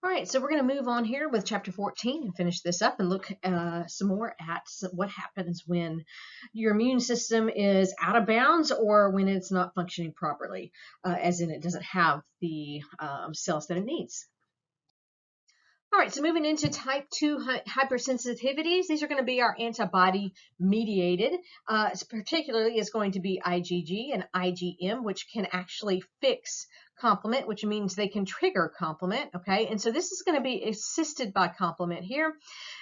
All right, so we're going to move on here with chapter 14 and finish this up and look some more at what happens when your immune system is out of bounds or when it's not functioning properly, as in it doesn't have the cells that it needs. All right, so moving into type 2 hypersensitivities, these are going to be our antibody mediated. Particularly is going to be IgG and IgM, which can actually fix complement, which means they can trigger complement. Okay, and so this is going to be assisted by complement here.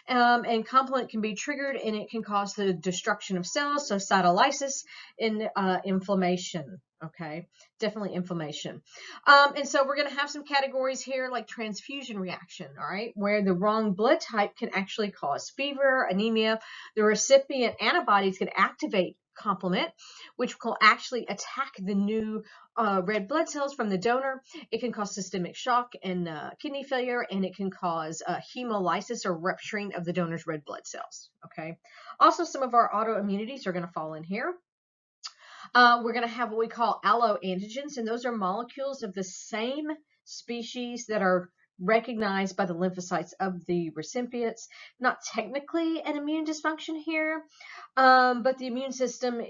And complement can be triggered and it can cause the destruction of cells, so cytolysis and inflammation. Okay, definitely inflammation. And so we're going to have some categories here like transfusion reaction, all right, where the wrong blood type can actually cause fever, anemia. The recipient antibodies can activate complement, which will actually attack the new red blood cells from the donor. It can cause systemic shock and kidney failure, and it can cause hemolysis or rupturing of the donor's red blood cells. Okay. Also, some of our autoimmunities are going to fall in here. We're going to have what we call alloantigens, and those are molecules of the same species that are recognized by the lymphocytes of the recipients. Not technically an immune dysfunction here, but the immune system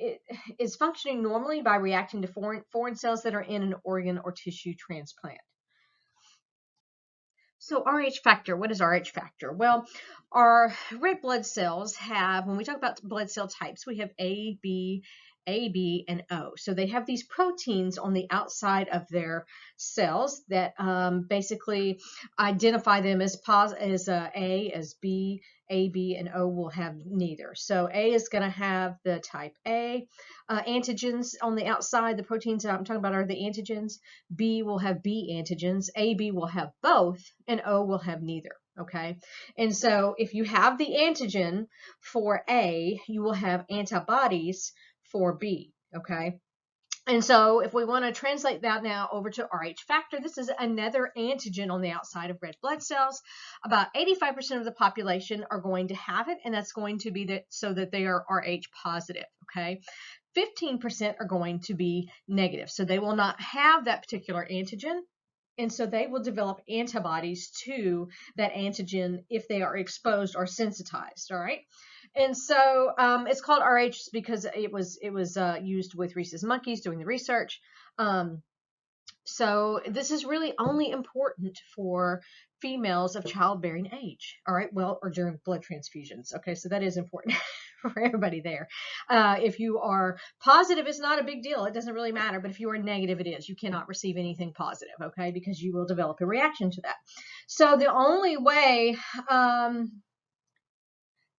is functioning normally by reacting to foreign cells that are in an organ or tissue transplant. So Rh factor, what is Rh factor? Well, our red blood cells have, when we talk about blood cell types, we have A, B, and O. So they have these proteins on the outside of their cells that basically identify them as A, as B, A, B, and O will have neither. So A is going to have the type A. Antigens on the outside, the proteins that I'm talking about are the antigens. B will have B antigens. AB will have both, and O will have neither. Okay, and so if you have the antigen for A, you will have antibodies for B. Okay, and so if we want to translate that now over to Rh factor, this is another antigen on the outside of red blood cells. About 85% of the population are going to have it, and that's going to be so that they are Rh positive. Okay, 15% are going to be negative, so they will not have that particular antigen. And so they will develop antibodies to that antigen if they are exposed or sensitized. All right. And so it's called Rh because it was used with rhesus monkeys doing the research. So this is really only important for females of childbearing age. All right. Well, or during blood transfusions. Okay. So that is important for everybody there. If you are positive, it's not a big deal. It doesn't really matter. But if you are negative, it is. You cannot receive anything positive. Okay. Because you will develop a reaction to that. So the only way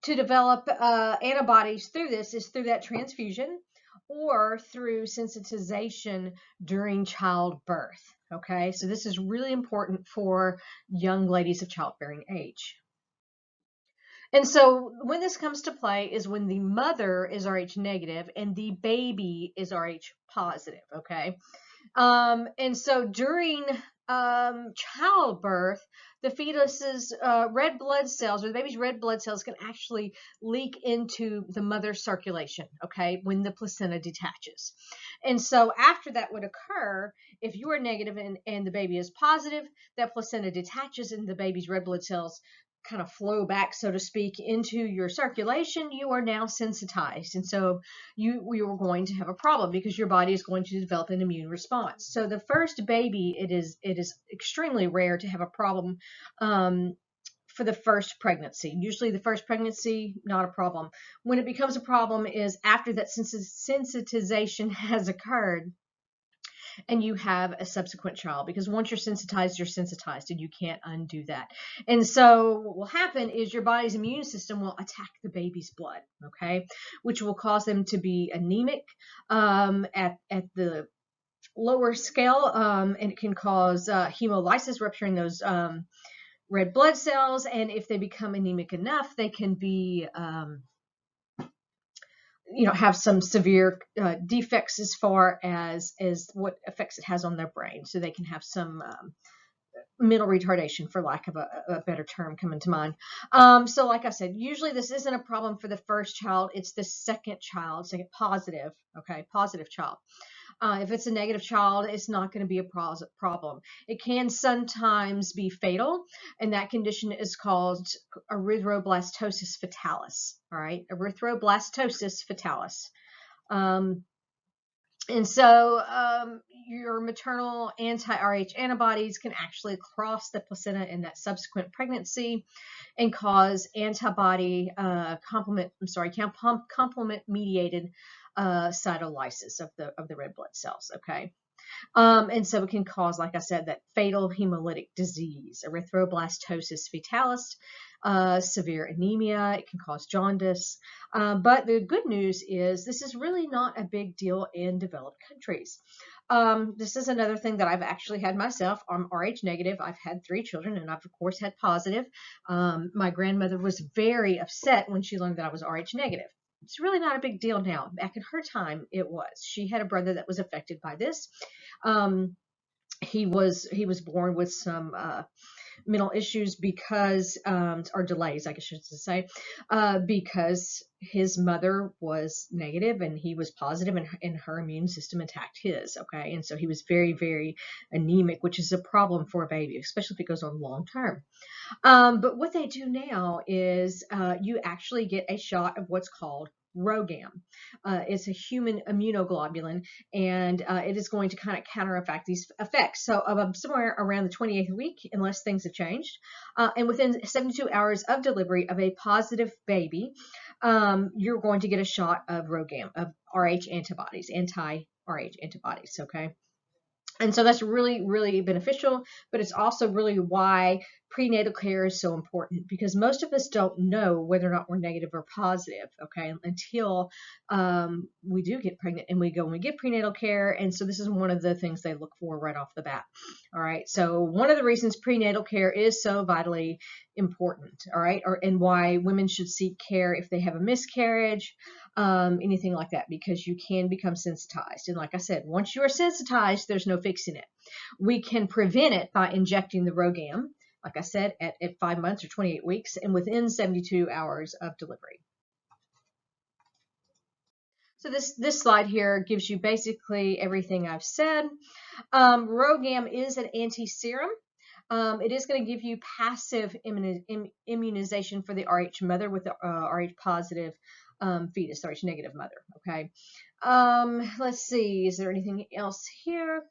to develop antibodies through this is through that transfusion or through sensitization during childbirth. Okay, so this is really important for young ladies of childbearing age. And so when this comes to play is when the mother is Rh negative and the baby is Rh positive. Okay, and so during childbirth, the fetus's red blood cells, or the baby's red blood cells, can actually leak into the mother's circulation, okay, when the placenta detaches. And so after that would occur, if you are negative and the baby is positive, that placenta detaches and the baby's red blood cells kind of flow back, so to speak, into your circulation. You are now sensitized, and so we are going to have a problem because your body is going to develop an immune response. So the first baby, it is extremely rare to have a problem for the first pregnancy. Usually the first pregnancy, not a problem. When it becomes a problem is after that sensitization has occurred and you have a subsequent child, because once you're sensitized and you can't undo that. And so what will happen is your body's immune system will attack the baby's blood, okay, which will cause them to be anemic at the lower scale, and it can cause hemolysis, rupturing those red blood cells, and if they become anemic enough, they can be have some severe defects as far as what effects it has on their brain. So they can have some mental retardation, for lack of a better term coming to mind. So like I said, usually this isn't a problem for the first child. It's the second child, second positive child. If it's a negative child, it's not going to be a problem. It can sometimes be fatal, and that condition is called erythroblastosis fetalis. All right, erythroblastosis fetalis. And so your maternal anti-Rh antibodies can actually cross the placenta in that subsequent pregnancy and cause antibody complement mediated cytolysis of the red blood cells. Okay. And so it can cause, like I said, that fatal hemolytic disease, erythroblastosis fetalis, severe anemia. It can cause jaundice. But the good news is this is really not a big deal in developed countries. This is another thing that I've actually had myself. I'm Rh negative. I've had 3 children, and I've, of course, had positive. My grandmother was very upset when she learned that I was Rh negative. It's really not a big deal now. Back in her time, it was. She had a brother that was affected by this. He was born with some mental issues because, or delays, I guess I should say, because his mother was negative and he was positive, and her immune system attacked his. Okay, and so he was very, very anemic, which is a problem for a baby, especially if it goes on long term. But what they do now is you actually get a shot of what's called Ragom. It's a human immunoglobulin, and it is going to kind of counteract these effects. So somewhere around the 28th week, unless things have changed, and within 72 hours of delivery of a positive baby, you're going to get a shot of Ragom, of Rh antibodies, anti-Rh antibodies, okay? And so that's really, really beneficial, but it's also really why prenatal care is so important, because most of us don't know whether or not we're negative or positive, okay, until we do get pregnant and we go and we get prenatal care. And so this is one of the things they look for right off the bat. All right, so one of the reasons prenatal care is so vitally important, all right, and why women should seek care if they have a miscarriage, anything like that, because you can become sensitized. And like I said, once you are sensitized, there's no fixing it. We can prevent it by injecting the Ragom, like I said, at 5 months or 28 weeks and within 72 hours of delivery. So this slide here gives you basically everything I've said. Ragom is an anti-serum. It is going to give you passive immunization for the Rh mother with the Rh positive fetus, Rh negative mother. Okay. Let's see. Is there anything else here?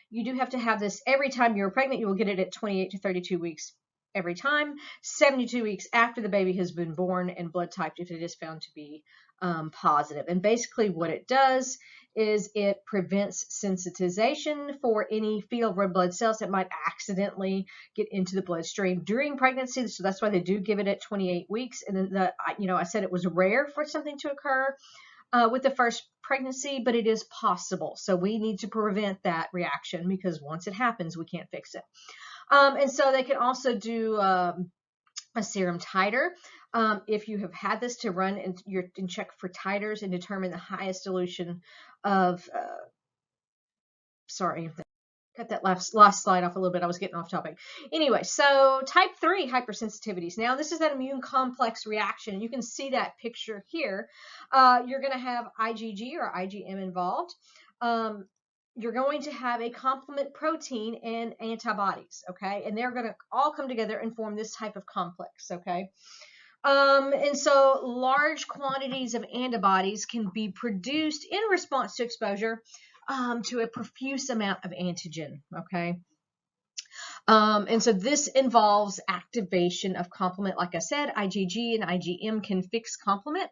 You do have to have this every time you're pregnant. You will get it at 28 to 32 weeks every time, 72 weeks after the baby has been born, and blood typed if it is found to be positive. And basically what it does is it prevents sensitization for any fetal red blood cells that might accidentally get into the bloodstream during pregnancy. So that's why they do give it at 28 weeks. And then I said it was rare for something to occur with the first pregnancy, but it is possible. So we need to prevent that reaction, because once it happens, we can't fix it. And so they can also do a serum titer. If you have had this, to run and check for titers and determine the highest dilution of, sorry, cut that last slide off a little bit. I was getting off topic. Anyway, so type 3 hypersensitivities. Now, this is that immune complex reaction. You can see that picture here. You're going to have IgG or IgM involved. You're going to have a complement protein and antibodies, okay? And they're going to all come together and form this type of complex, okay? And so large quantities of antibodies can be produced in response to exposure to a profuse amount of antigen, okay? And so this involves activation of complement. Like I said, IgG and IgM can fix complement.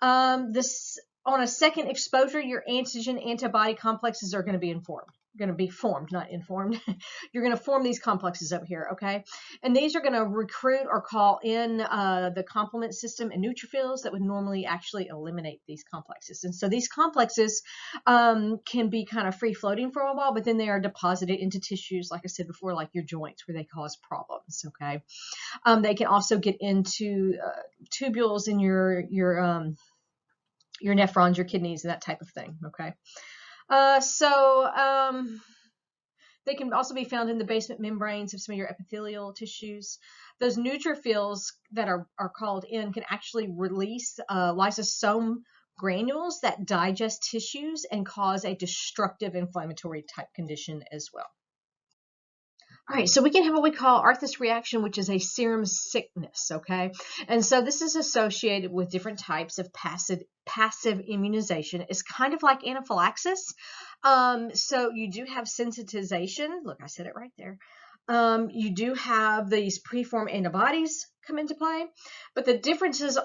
On a second exposure, your antigen antibody complexes are going to be formed, not informed. You're going to form these complexes up here, okay? And these are going to recruit or call in the complement system and neutrophils that would normally actually eliminate these complexes. And so these complexes can be kind of free-floating for a while, but then they are deposited into tissues, like I said before, like your joints, where they cause problems, okay? They can also get into tubules in your nephrons, your kidneys, and that type of thing, okay? They can also be found in the basement membranes of some of your epithelial tissues. Those neutrophils that are called in can actually release lysosome granules that digest tissues and cause a destructive inflammatory type condition as well. All right, so we can have what we call Arthus reaction, which is a serum sickness, okay? And so this is associated with different types of passive immunization. It's kind of like anaphylaxis. So you do have sensitization. Look, I said it right there. You do have these preformed antibodies come into play, but the differences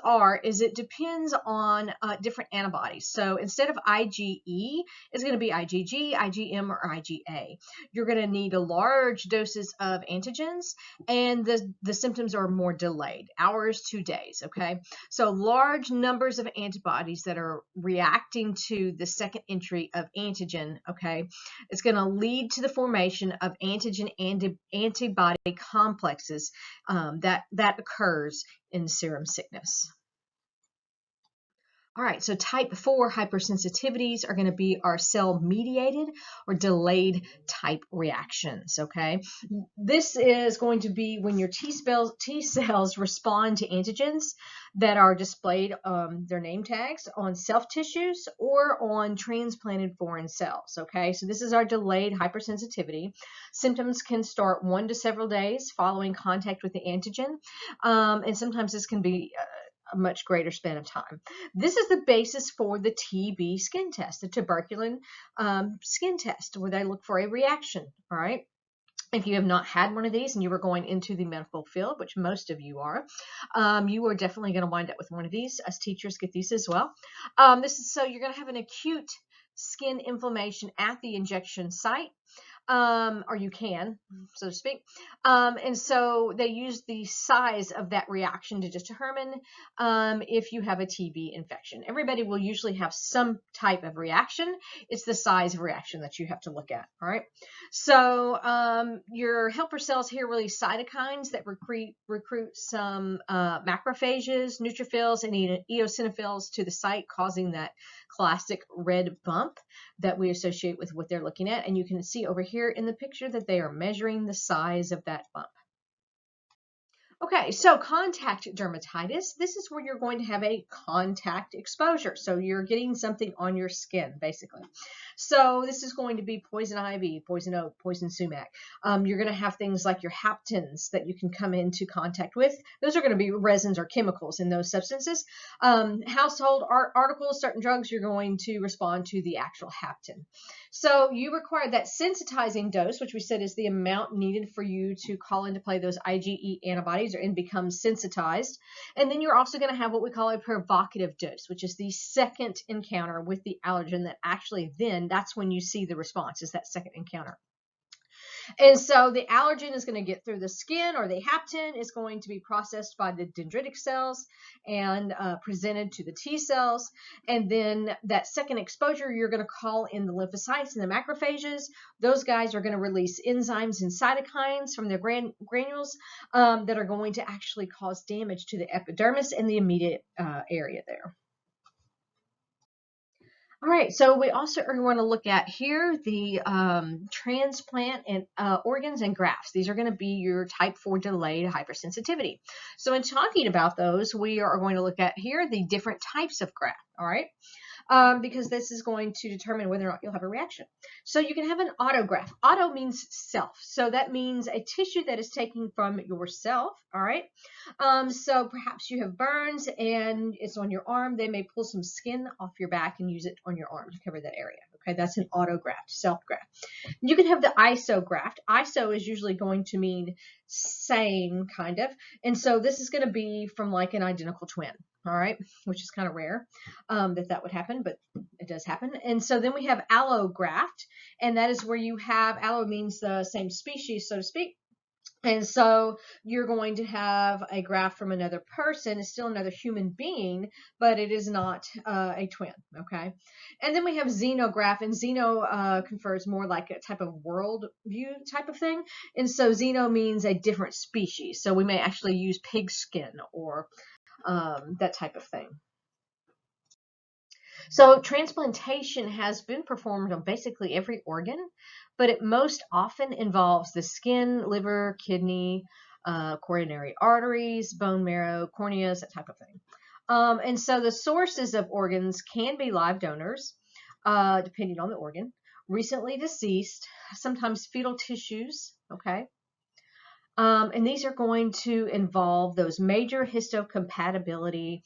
is it depends on different antibodies. So instead of IgE, it's going to be IgG, IgM, or IgA. You're going to need large doses of antigens, and the symptoms are more delayed, hours to days, okay? So large numbers of antibodies that are reacting to the second entry of antigen, okay? It's going to lead to the formation of antigen and antibody complexes that occurs in serum sickness. All right, so type 4 hypersensitivities are going to be our cell-mediated or delayed type reactions, okay? This is going to be when your T cells respond to antigens that are displayed, their name tags, on self-tissues or on transplanted foreign cells, okay? So this is our delayed hypersensitivity. Symptoms can start 1 to several days following contact with the antigen, and sometimes this can be a much greater span of time. This is the basis for the TB skin test, the tuberculin skin test, where they look for a reaction, all right? If you have not had one of these and you were going into the medical field, which most of you are definitely going to wind up with one of these. Us teachers get these as well. So you're going to have an acute skin inflammation at the injection site. Or you can, so to speak. And so they use the size of that reaction to determine if you have a TB infection. Everybody will usually have some type of reaction. It's the size of reaction that you have to look at, all right? So your helper cells here are really cytokines that recruit some macrophages, neutrophils, and eosinophils to the site, causing that classic red bump that we associate with what they're looking at. And you can see over here in the picture that they are measuring the size of that bump. Okay, so contact dermatitis, this is where you're going to have a contact exposure. So you're getting something on your skin, basically. So this is going to be poison ivy, poison oak, poison sumac. You're going to have things like your haptens that you can come into contact with. Those are going to be resins or chemicals in those substances. Household articles, certain drugs, you're going to respond to the actual hapten. So you require that sensitizing dose, which we said is the amount needed for you to call into play those IgE antibodies and become sensitized. And then you're also going to have what we call a provocative dose, which is the second encounter with the allergen that actually that's when you see the response, is that second encounter. And so the allergen is going to get through the skin, or the hapten is going to be processed by the dendritic cells and presented to the T cells. And then that second exposure, you're going to call in the lymphocytes and the macrophages. Those guys are going to release enzymes and cytokines from their granules that are going to actually cause damage to the epidermis and the immediate area there. All right, so we also are going to look at here the transplant and organs and grafts. These are going to be your type 4 delayed hypersensitivity. So in talking about those, we are going to look at here the different types of graft, all right? Because this is going to determine whether or not you'll have a reaction. So you can have an autograft. Auto means self. So that means a tissue that is taken from yourself, all right? So perhaps you have burns and it's on your arm. They may pull some skin off your back and use it on your arm to cover that area. Okay, that's an autograft, self-graft. You can have the isograft. Iso is usually going to mean same, kind of. And so this is going to be from like an identical twin. All right, which is kind of rare that would happen, but it does happen. And so then we have allograft, and that is where you have, allo means the same species, so to speak. And so you're going to have a graft from another person. It's still another human being, but it is not a twin, okay? And then we have xenograft, and xeno confers more like a type of world view type of thing. And so xeno means a different species. So we may actually use pig skin or that type of thing. So transplantation has been performed on basically every organ, but it most often involves the skin, liver, kidney, coronary arteries, bone marrow, corneas, that type of thing. And so the sources of organs can be live donors, depending on the organ, recently deceased, sometimes fetal tissues, okay? And these are going to involve those major histocompatibility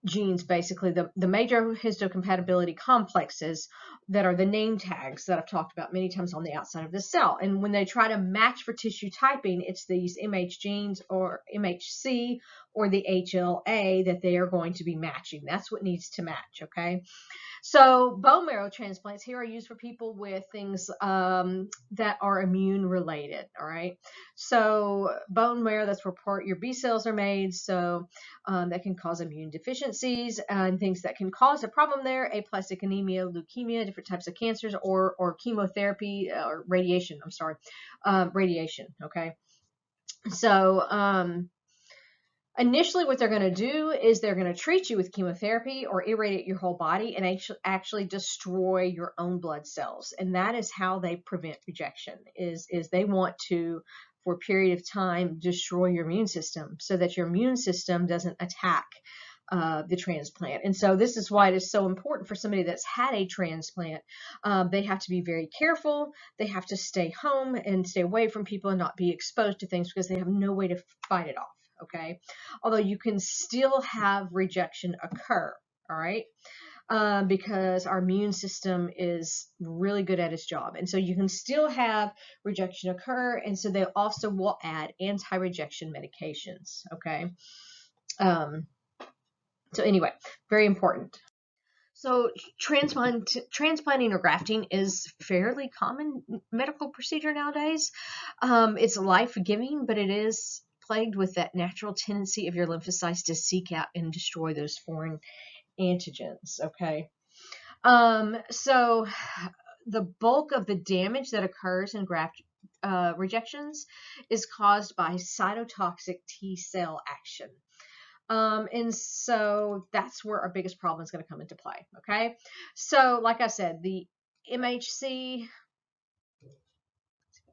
genes, basically the major histocompatibility complexes that are the name tags that I've talked about many times on the outside of the cell. And when they try to match for tissue typing, it's these MH genes or MHC or the HLA that they are going to be matching. That's what needs to match, okay? So bone marrow transplants here are used for people with things that are immune related, all right? So bone marrow, that's where your B cells are made, so that can cause immune deficiencies and things that can cause a problem there, aplastic anemia, leukemia, different types of cancers, or chemotherapy or radiation, radiation, okay? So initially, what they're going to do is they're going to treat you with chemotherapy or irradiate your whole body and actually destroy your own blood cells. And that is how they prevent rejection, is they want to, for a period of time, destroy your immune system so that your immune system doesn't attack the transplant. And so this is why it is so important for somebody that's had a transplant. They have to be very careful. They have to stay home and stay away from people and not be exposed to things because they have no way to fight it off. Okay, although you can still have rejection occur, all right, because our immune system is really good at its job. And so you can still have rejection occur, and so they also will add anti-rejection medications, okay? So anyway, very important. So transplanting or grafting is fairly common medical procedure nowadays. It's life-giving, but it is plagued with that natural tendency of your lymphocytes to seek out and destroy those foreign antigens, okay? So the bulk of the damage that occurs in graft rejections is caused by cytotoxic T cell action. And so that's where our biggest problem is going to come into play, okay? So like I said, the MHC,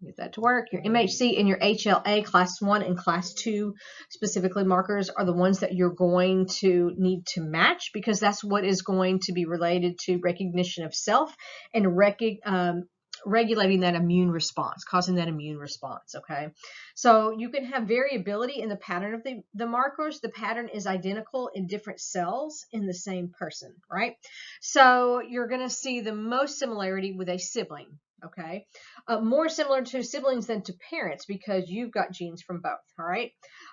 get that to work, your MHC and your HLA class 1 and class 2 specifically markers are the ones that you're going to need to match, because that's what is going to be related to recognition of self and regulating that immune response, causing that immune response, okay? So you can have variability in the pattern of the markers. The pattern is identical in different cells in the same person, right? So you're going to see the most similarity with a sibling, okay? More similar to siblings than to parents because you've got genes from both, all right?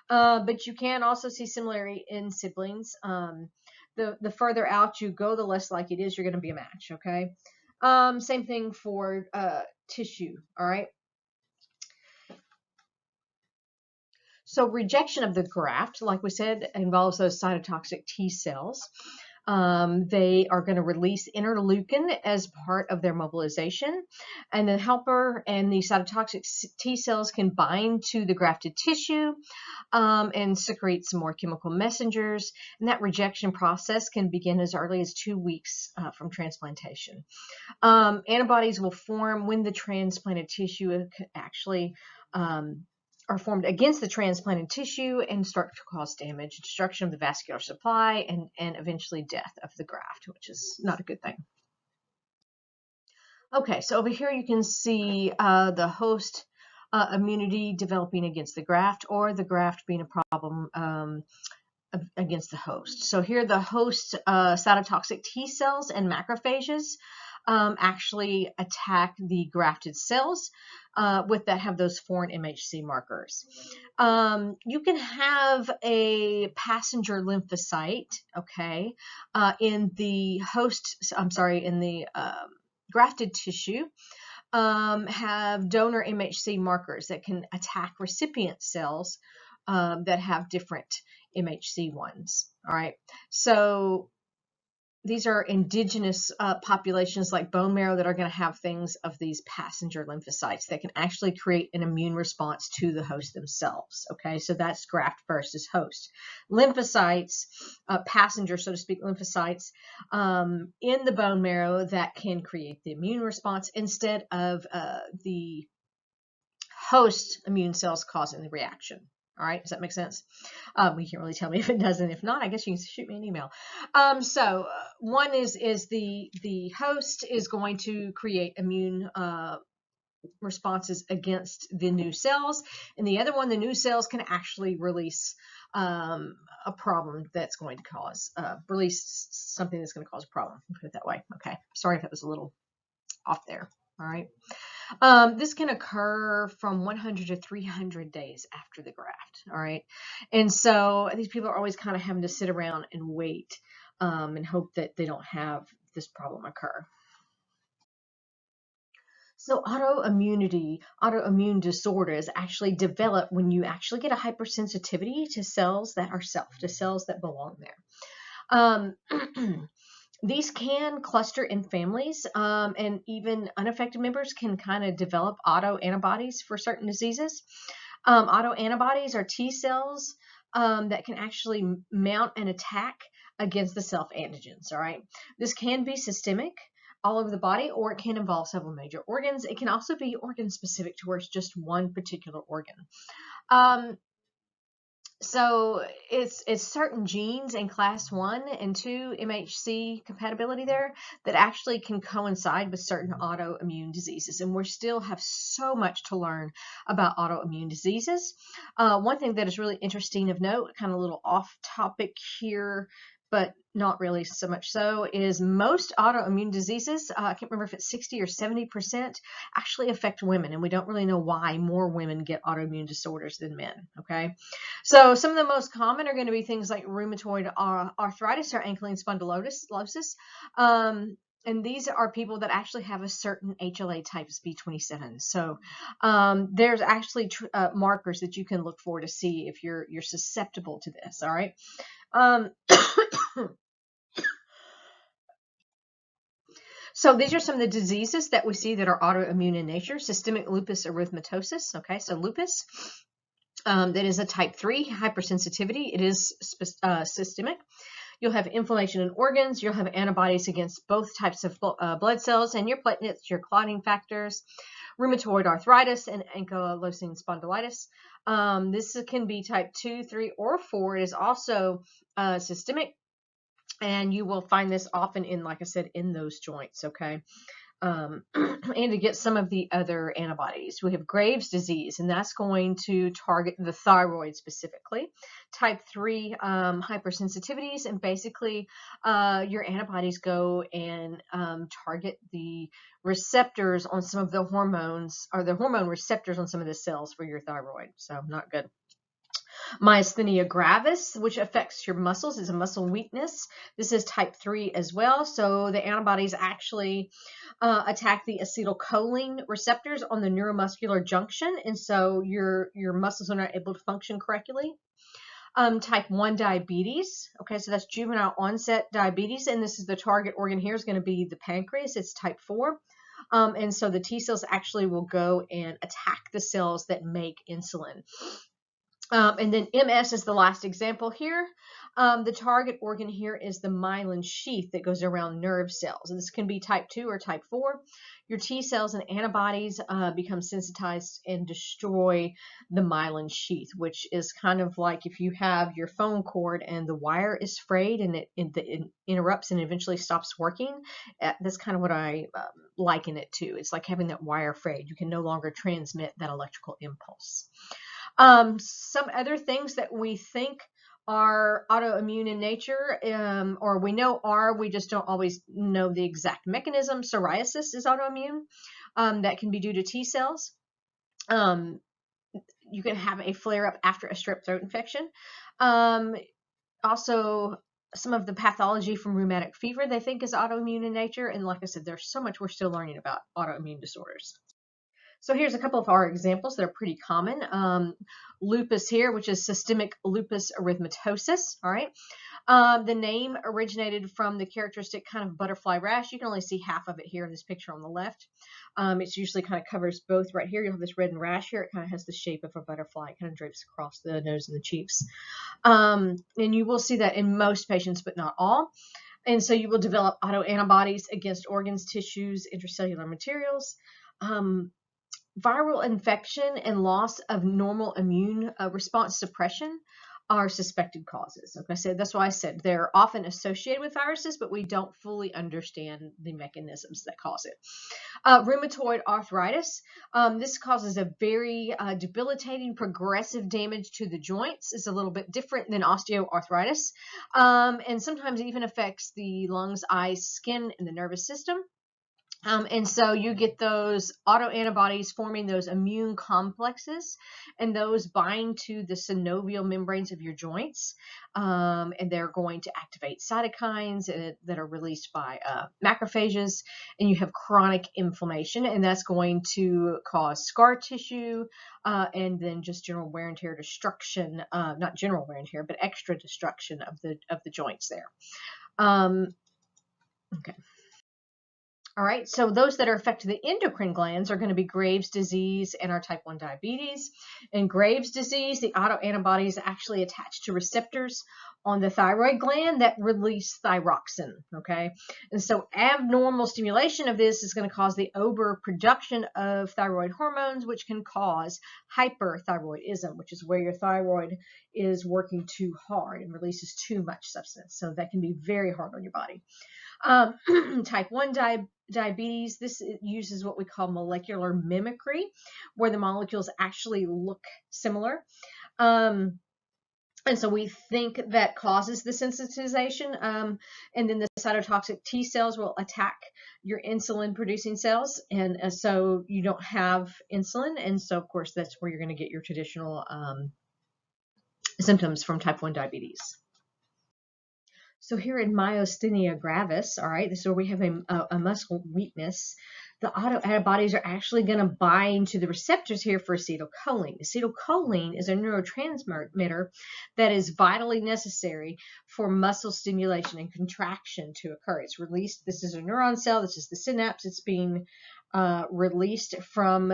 But you can also see similarity in siblings. The further out you go, the less like it is you're going to be a match, okay? Same thing for tissue, all right? So rejection of the graft, like we said, involves those cytotoxic T cells. They are going to release interleukin as part of their mobilization, and the helper and the cytotoxic T cells can bind to the grafted tissue and secrete some more chemical messengers, and that rejection process can begin as early as 2 weeks from transplantation. Antibodies will form when the transplanted tissue actually are formed against the transplanted tissue and start to cause damage, destruction of the vascular supply, and eventually death of the graft, which is not a good thing. Okay, so over here you can see the host immunity developing against the graft, or the graft being a problem against the host. So here the host cytotoxic T cells and macrophages actually attack the grafted cells that have those foreign MHC markers. You can have a passenger lymphocyte, okay, in the grafted tissue, have donor MHC markers that can attack recipient cells that have different MHC ones. All right, so these are indigenous populations like bone marrow that are going to have things of these passenger lymphocytes that can actually create an immune response to the host themselves. Okay, so that's graft versus host. Lymphocytes, passenger, so to speak, lymphocytes in the bone marrow that can create the immune response instead of the host immune cells causing the reaction. All right, does that make sense? You can't really tell me if it doesn't. If not, I guess you can shoot me an email. One is the host is going to create immune responses against the new cells, and the other one, the new cells can actually release a problem that's going to cause release something that's going to cause a problem. Put it that way. Okay, sorry if it was a little off there. All right. This can occur from 100 to 300 days after the graft. All right. And so these people are always kind of having to sit around and wait and hope that they don't have this problem occur. So autoimmune disorders actually develop when you actually get a hypersensitivity to cells that are self, to cells that belong there. These can cluster in families, and even unaffected members can kind of develop autoantibodies for certain diseases. Autoantibodies are T cells that can actually mount an attack against the self-antigens, all right? This can be systemic all over the body, or it can involve several major organs. It can also be organ-specific to where it's just one particular organ. So it's certain genes in class 1 and 2 MHC compatibility there that actually can coincide with certain autoimmune diseases. And we still have so much to learn about autoimmune diseases. One thing that is really interesting of note, kind of a little off topic here, but not really so much so, is most autoimmune diseases, I can't remember if it's 60 or 70%, actually affect women, and we don't really know why more women get autoimmune disorders than men, okay? So some of the most common are going to be things like rheumatoid arthritis or ankylosing spondylosis, and these are people that actually have a certain HLA type B27. So there's actually markers that you can look for to see if you're susceptible to this, all right? So these are some of the diseases that we see that are autoimmune in nature. Systemic lupus erythematosus. Okay, so lupus, that is a type 3 hypersensitivity. It is systemic. You'll have inflammation in organs. You'll have antibodies against both types of blood cells and your platelets, your clotting factors. Rheumatoid arthritis and ankylosing spondylitis. This can be type 2, 3, or 4. It is also systemic. And you will find this often in, like I said, in those joints, okay? And to get some of the other antibodies, we have Graves' disease, and that's going to target the thyroid specifically. Type 3 hypersensitivities, and basically your antibodies go and target the receptors on some of the hormones, or the hormone receptors on some of the cells for your thyroid, so not good. Myasthenia gravis, which affects your muscles, is a muscle weakness. This is type 3 as well. So the antibodies actually attack the acetylcholine receptors on the neuromuscular junction, and so your muscles are not able to function correctly. Type 1 diabetes. Okay, so that's juvenile onset diabetes, and this is the target organ here is going to be the pancreas. It's type 4. And so the T cells actually will go and attack the cells that make insulin. And then MS is the last example here. The target organ here is the myelin sheath that goes around nerve cells. And this can be type 2 or type 4. Your T cells and antibodies become sensitized and destroy the myelin sheath, which is kind of like if you have your phone cord and the wire is frayed and it interrupts and eventually stops working. That's kind of what I liken it to. It's like having that wire frayed. You can no longer transmit that electrical impulse. Some other things that we think are autoimmune in nature, or we know are, we just don't always know the exact mechanism. Psoriasis is autoimmune. That can be due to T cells. You can have a flare-up after a strep throat infection. Also, some of the pathology from rheumatic fever they think is autoimmune in nature. And like I said, there's so much we're still learning about autoimmune disorders. So here's a couple of our examples that are pretty common. Lupus here, which is systemic lupus erythematosus, all right? The name originated from the characteristic kind of butterfly rash. You can only see half of it here in this picture on the left. It's usually kind of covers both right here. You'll have this red and rash here. It kind of has the shape of a butterfly. It kind of drapes across the nose and the cheeks. And you will see that in most patients, but not all. And so you will develop autoantibodies against organs, tissues, intracellular materials. viral infection and loss of normal immune response suppression are suspected causes. Like I said, that's why I said they're often associated with viruses, but we don't fully understand the mechanisms that cause it. Rheumatoid arthritis. This causes a very debilitating progressive damage to the joints. It's a little bit different than osteoarthritis, and sometimes it even affects the lungs, eyes, skin, and the nervous system. And so you get those autoantibodies forming those immune complexes, and those bind to the synovial membranes of your joints, and they're going to activate cytokines that are released by macrophages, and you have chronic inflammation, and that's going to cause scar tissue, and then just general wear and tear destruction, not general wear and tear, but extra destruction of the joints there. Okay. All right, so those that are affected the endocrine glands are going to be Graves' disease and our type 1 diabetes. In Graves' disease, the autoantibodies actually attach to receptors on the thyroid gland that release thyroxine, okay? And so abnormal stimulation of this is going to cause the overproduction of thyroid hormones, which can cause hyperthyroidism, which is where your thyroid is working too hard and releases too much substance. So that can be very hard on your body. Type 1 diabetes, this uses what we call molecular mimicry, where the molecules actually look similar. And so we think that causes the sensitization, and then the cytotoxic T cells will attack your insulin producing cells, and so you don't have insulin, and so of course that's where you're going to get your traditional symptoms from type 1 diabetes. So here in myasthenia gravis, all right, this is where we have a muscle weakness. The autoantibodies are actually going to bind to the receptors here for acetylcholine. Acetylcholine is a neurotransmitter that is vitally necessary for muscle stimulation and contraction to occur. It's released. This is a neuron cell. This is the synapse. It's being released from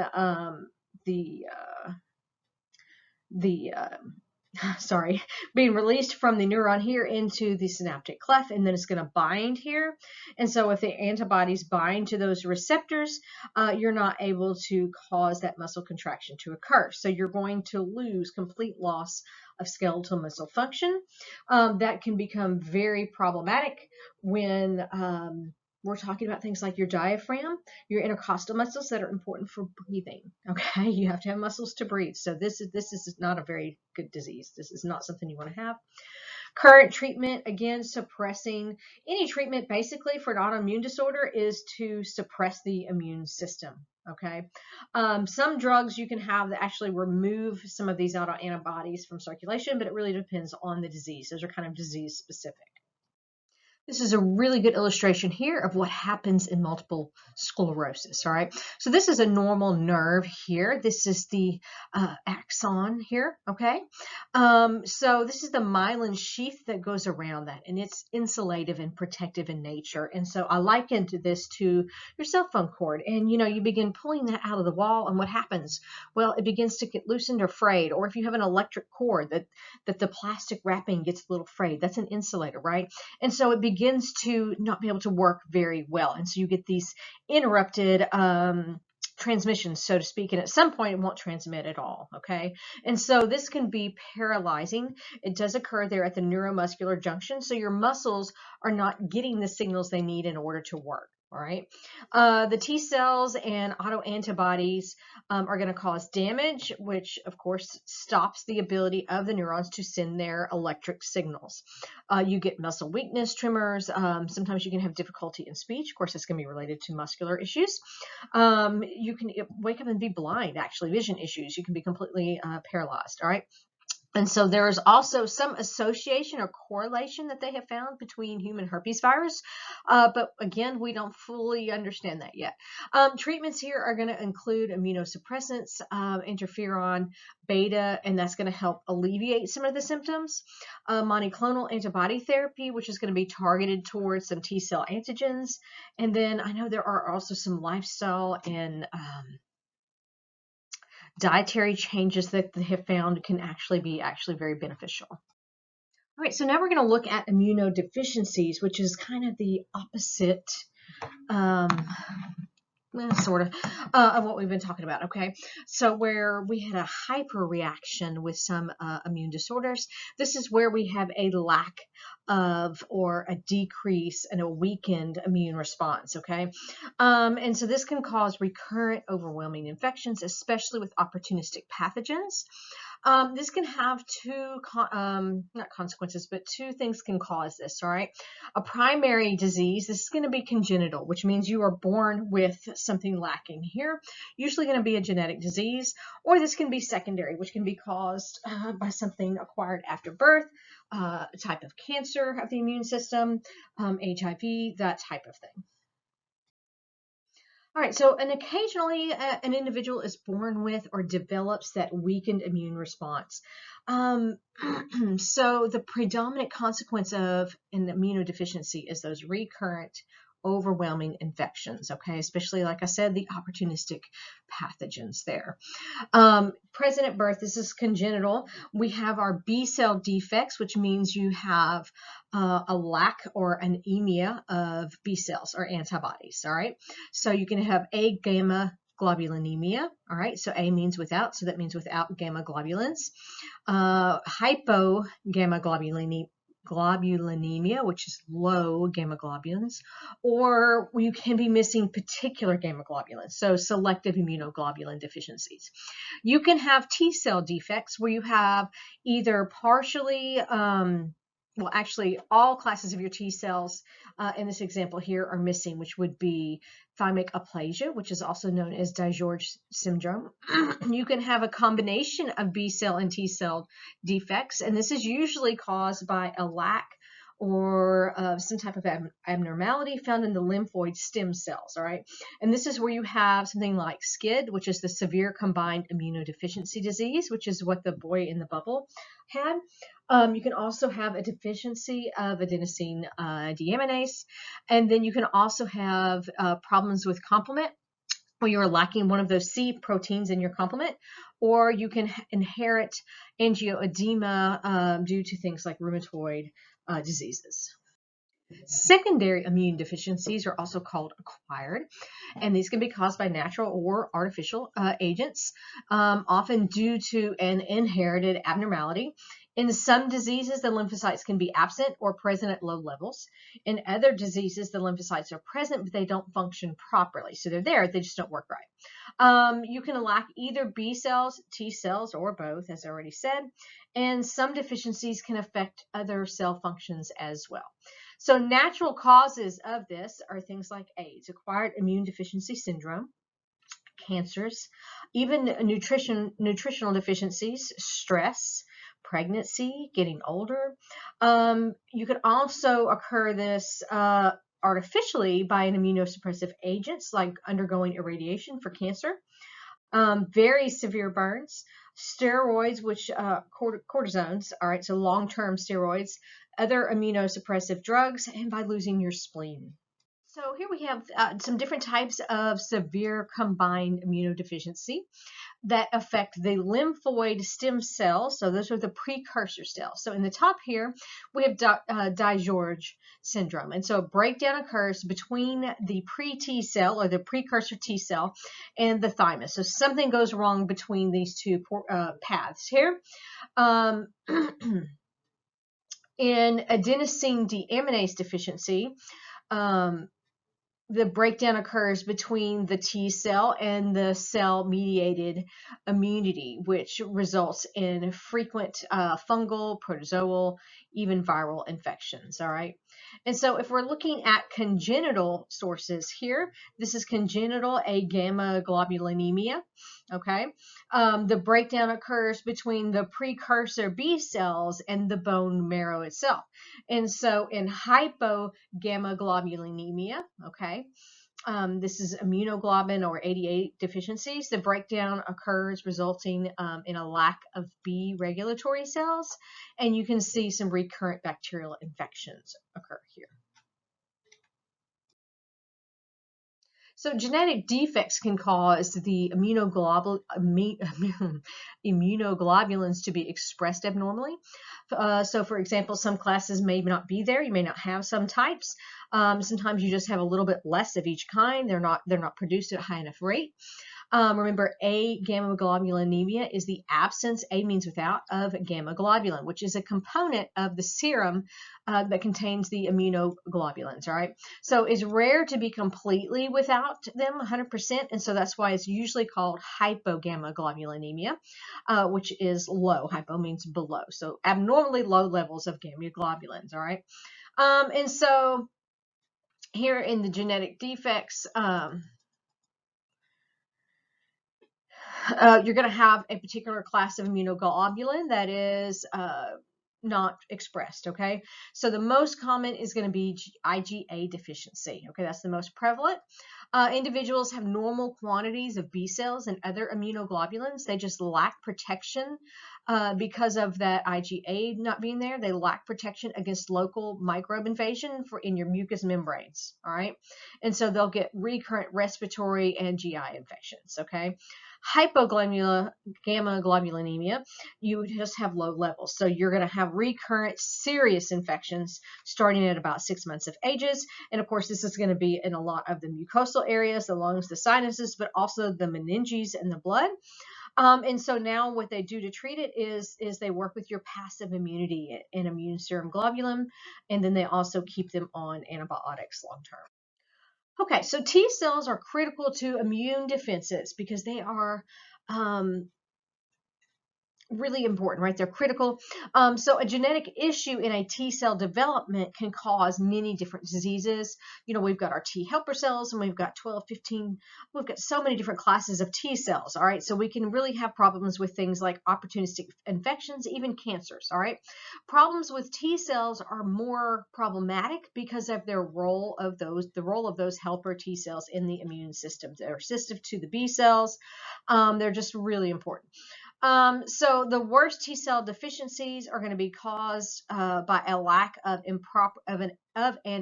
being released from the neuron here into the synaptic cleft, and then it's going to bind here. And so if the antibodies bind to those receptors, you're not able to cause that muscle contraction to occur. So you're going to lose complete loss of skeletal muscle function. That can become very problematic when we're talking about things like your diaphragm, your intercostal muscles that are important for breathing. Okay, you have to have muscles to breathe. So this is not a very good disease. This is not something you want to have. Current treatment, again, suppressing any treatment basically for an autoimmune disorder is to suppress the immune system. Okay, some drugs you can have that actually remove some of these autoantibodies from circulation, but it really depends on the disease. Those are kind of disease specific. This is a really good illustration here of what happens in multiple sclerosis, all right? So this is a normal nerve here. This is the axon here, okay? So this is the myelin sheath that goes around that, and it's insulative and protective in nature. And so I likened this to your cell phone cord, and you begin pulling that out of the wall, and what happens? Well, it begins to get loosened or frayed, or if you have an electric cord that the plastic wrapping gets a little frayed, that's an insulator, right? And so it begins to not be able to work very well. And so you get these interrupted transmissions, so to speak, and at some point it won't transmit at all, okay? And so this can be paralyzing. It does occur there at the neuromuscular junction, so your muscles are not getting the signals they need in order to work. All right. The T cells and autoantibodies are going to cause damage, which of course stops the ability of the neurons to send their electric signals. You get muscle weakness, tremors. Sometimes you can have difficulty in speech. Of course, it's going to be related to muscular issues. You can wake up and be blind, actually, vision issues. You can be completely paralyzed. All right. And so there is also some association or correlation that they have found between human herpes virus, but again, we don't fully understand that yet. Treatments here are going to include immunosuppressants, interferon beta, and that's going to help alleviate some of the symptoms. Monoclonal antibody therapy, which is going to be targeted towards some T cell antigens. And then I know there are also some lifestyle and dietary changes that they have found can actually be very beneficial. All right, so now we're going to look at immunodeficiencies, which is kind of the opposite sort of what we've been talking about, okay? So where we had a hyperreaction with some immune disorders, this is where we have a lack of or a decrease and a weakened immune response, okay? And so this can cause recurrent overwhelming infections, especially with opportunistic pathogens. This can have not consequences, but two things can cause this, all right? A primary disease, this is going to be congenital, which means you are born with something lacking here, usually going to be a genetic disease, or this can be secondary, which can be caused by something acquired after birth, a type of cancer of the immune system, HIV, that type of thing. All right, so and occasionally an individual is born with or develops that weakened immune response. So the predominant consequence of an immunodeficiency is those recurrent, overwhelming infections, okay? Especially, like I said, the opportunistic pathogens there. Present at birth, this is congenital. We have our B cell defects, which means you have a lack or anemia of B cells or antibodies, all right? So you can have A gamma globulinemia, all right? So A means without, so that means without gamma globulins. Hypo gamma globulinemia, which is low gamma globulins, or you can be missing particular gamma globulins, so selective immunoglobulin deficiencies. You can have T cell defects where you have either partially, well, actually, all classes of your T cells in this example here are missing, which would be thymic aplasia, which is also known as DiGeorge syndrome. You can have a combination of B cell and T cell defects, and this is usually caused by a lack or some type of abnormality found in the lymphoid stem cells, all right? And this is where you have something like SCID, which is the severe combined immunodeficiency disease, which is what the boy in the bubble had. You can also have a deficiency of adenosine deaminase, and then you can also have problems with complement, where you're lacking one of those C proteins in your complement, or you can inherit angioedema due to things like rheumatoid diseases. Secondary immune deficiencies are also called acquired, and these can be caused by natural or artificial agents, often due to an inherited abnormality. In some diseases, the lymphocytes can be absent or present at low levels. In other diseases, the lymphocytes are present, but they don't function properly. So they're there, they just don't work right. You can lack either B cells, T cells, or both, as I already said. And some deficiencies can affect other cell functions as well. So natural causes of this are things like AIDS, acquired immune deficiency syndrome, cancers, even nutritional deficiencies, stress, pregnancy, getting older. You could also occur this artificially by an immunosuppressive agents like undergoing irradiation for cancer, very severe burns, steroids, which cortisones, all right, so long-term steroids, other immunosuppressive drugs, and by losing your spleen. So here we have some different types of severe combined immunodeficiency that affect the lymphoid stem cells. So those are the precursor cells. So in the top here, we have DiGeorge syndrome. And so a breakdown occurs between the pre-T cell or the precursor T cell and the thymus. So something goes wrong between these two paths here. In adenosine deaminase deficiency, the breakdown occurs between the T cell and the cell-mediated immunity, which results in frequent fungal, protozoal, even viral infections, all right? And so if we're looking at congenital sources here, this is congenital A-gamma globulinemia, okay? The breakdown occurs between the precursor B cells and the bone marrow itself. And so in hypogammaglobulinemia, okay, this is immunoglobulin or 88 deficiencies. The breakdown occurs resulting in a lack of B regulatory cells, and you can see some recurrent bacterial infections occur here. So genetic defects can cause the immunoglobulins to be expressed abnormally. So for example, some classes may not be there. You may not have some types. Sometimes you just have a little bit less of each kind. They're not produced at a high enough rate. Remember, gamma globulinemia is the absence, A means without, of gamma globulin, which is a component of the serum that contains the immunoglobulins, all right? So it's rare to be completely without them, 100%, and so that's why it's usually called hypogammaglobulinemia, which is low. Hypo means below, so abnormally low levels of gamma globulins, all right? And so here in the genetic defects, you're going to have a particular class of immunoglobulin that is not expressed, okay? So the most common is going to be IgA deficiency, okay? That's the most prevalent. Individuals have normal quantities of B cells and other immunoglobulins. They just lack protection because of that IgA not being there. They lack protection against local microbe invasion in your mucous membranes, all right? And so they'll get recurrent respiratory and GI infections, okay? Hypogammaglobulinemia, you just have low levels. So you're going to have recurrent serious infections starting at about 6 months of ages. And of course, this is going to be in a lot of the mucosal areas, the lungs, the sinuses, but also the meninges and the blood. And so now what they do to treat it is they work with your passive immunity and immune serum globulin, and then they also keep them on antibiotics long term. Okay, so T cells are critical to immune defenses because they are really important, right? They're critical. So a genetic issue in a T cell development can cause many different diseases. You know, we've got our T helper cells and we've got 12, 15, we've got so many different classes of T cells, all right? So we can really have problems with things like opportunistic infections, even cancers, all right? Problems with T cells are more problematic because of the role of those helper T cells in the immune system. They're assistive to the B cells. They're just really important. So the worst T cell deficiencies are going to be caused by a lack of an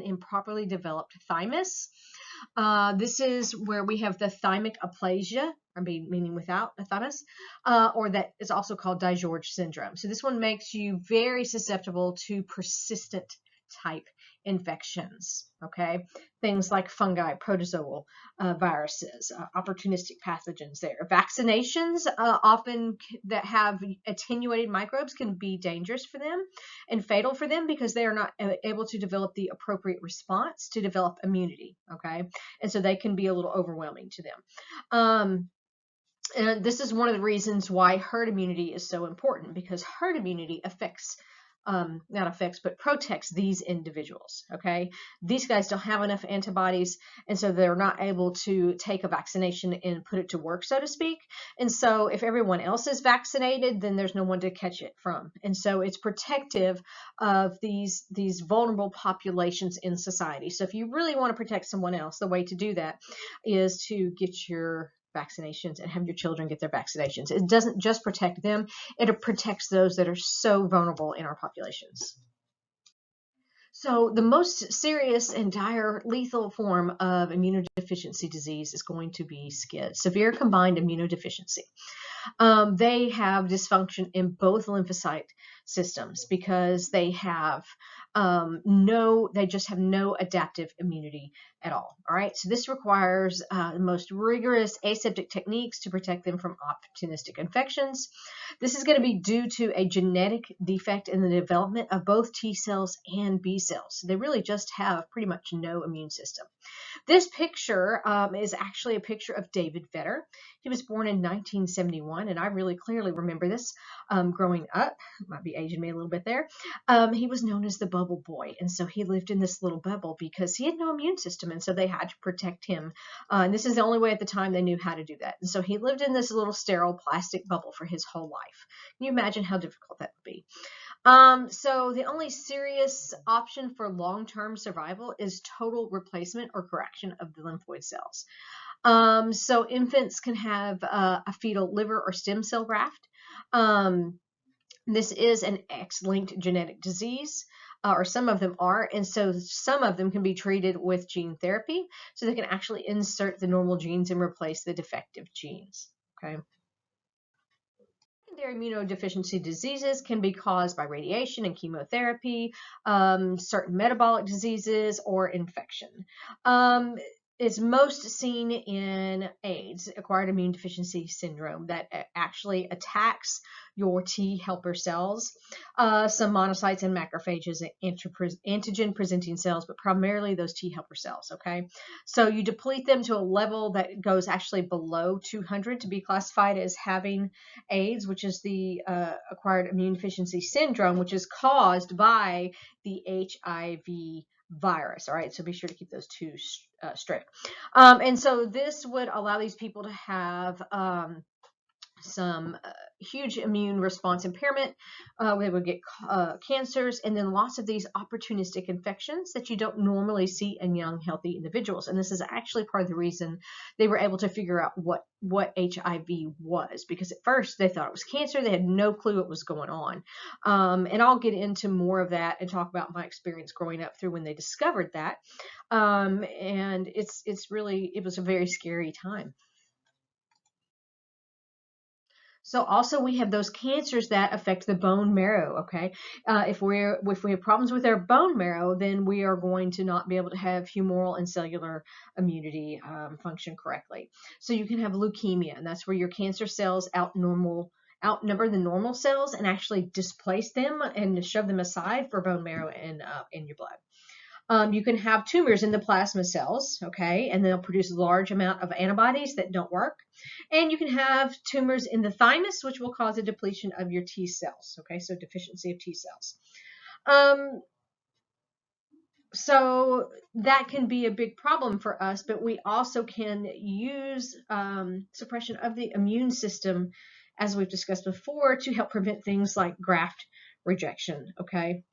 improperly developed thymus. This is where we have the thymic aplasia, meaning without a thymus, or that is also called DiGeorge syndrome. So this one makes you very susceptible to persistent type infections, okay? Things like fungi, protozoal viruses, opportunistic pathogens there. Vaccinations often that have attenuated microbes can be dangerous for them and fatal for them because they are not able to develop the appropriate response to develop immunity, okay? And so they can be a little overwhelming to them. And this is one of the reasons why herd immunity is so important, because herd immunity protects these individuals, okay? These guys don't have enough antibodies, and so they're not able to take a vaccination and put it to work, so to speak. And so if everyone else is vaccinated, then there's no one to catch it from. And so it's protective of these vulnerable populations in society. So if you really want to protect someone else, the way to do that is to get your vaccinations and have your children get their vaccinations. It doesn't just protect them, it protects those that are so vulnerable in our populations. So the most serious and dire lethal form of immunodeficiency disease is going to be SCID, severe combined immunodeficiency. They have dysfunction in both lymphocyte systems because they have they just have no adaptive immunity at all. All right, so this requires the most rigorous aseptic techniques to protect them from opportunistic infections. This is going to be due to a genetic defect in the development of both T cells and B cells. They really just have pretty much no immune system. This picture is actually a picture of David Vetter. He was born in 1971, and I really clearly remember this growing up. Might be aging me a little bit there. He was known as the bubble boy, and so he lived in this little bubble because he had no immune system, and so they had to protect him. And this is the only way at the time they knew how to do that. And so he lived in this little sterile plastic bubble for his whole life. Can you imagine how difficult that would be? So the only serious option for long-term survival is total replacement or correction of the lymphoid cells. So infants can have a fetal liver or stem cell graft. This is an X-linked genetic disease. or some of them are, and so some of them can be treated with gene therapy, so they can actually insert the normal genes and replace the defective genes. Okay. Secondary immunodeficiency diseases can be caused by radiation and chemotherapy, certain metabolic diseases, or infection. It's most seen in AIDS, acquired immune deficiency syndrome, that actually attacks your T helper cells, some monocytes and macrophages and antigen presenting cells, but primarily those T helper cells. Okay, so you deplete them to a level that goes actually below 200 to be classified as having AIDS, which is the acquired immune deficiency syndrome, which is caused by the HIV virus. All right, so be sure to keep those two straight. And so this would allow these people to have some huge immune response impairment. They would get cancers, and then lots of these opportunistic infections that you don't normally see in young, healthy individuals. And this is actually part of the reason they were able to figure out what HIV was, because at first they thought it was cancer. They had no clue what was going on. And I'll get into more of that and talk about my experience growing up through when they discovered that. And it was a very scary time. So also we have those cancers that affect the bone marrow. Okay, if we have problems with our bone marrow, then we are going to not be able to have humoral and cellular immunity function correctly. So you can have leukemia, and that's where your cancer cells outnumber the normal cells and actually displace them and shove them aside for bone marrow and in your blood. You can have tumors in the plasma cells, okay, and they'll produce a large amount of antibodies that don't work. And you can have tumors in the thymus, which will cause a depletion of your T cells, okay, so deficiency of T cells. So that can be a big problem for us, but we also can use suppression of the immune system, as we've discussed before, to help prevent things like graft rejection, okay?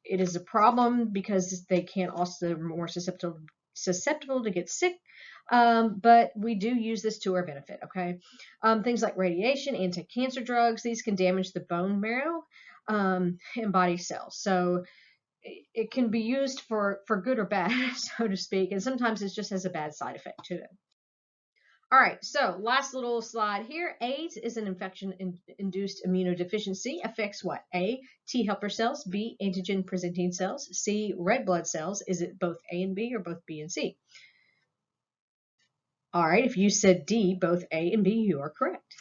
It is a problem because they can also be more susceptible to get sick, but we do use this to our benefit, okay? Things like radiation, anti-cancer drugs, these can damage the bone marrow and body cells. So it can be used for good or bad, so to speak, and sometimes it just has a bad side effect to it. All right, so last little slide here. AIDS is an infection-induced immunodeficiency. Affects what? A, T helper cells. B, antigen-presenting cells. C, red blood cells. Is it both A and B or both B and C? All right, if you said D, both A and B, you are correct.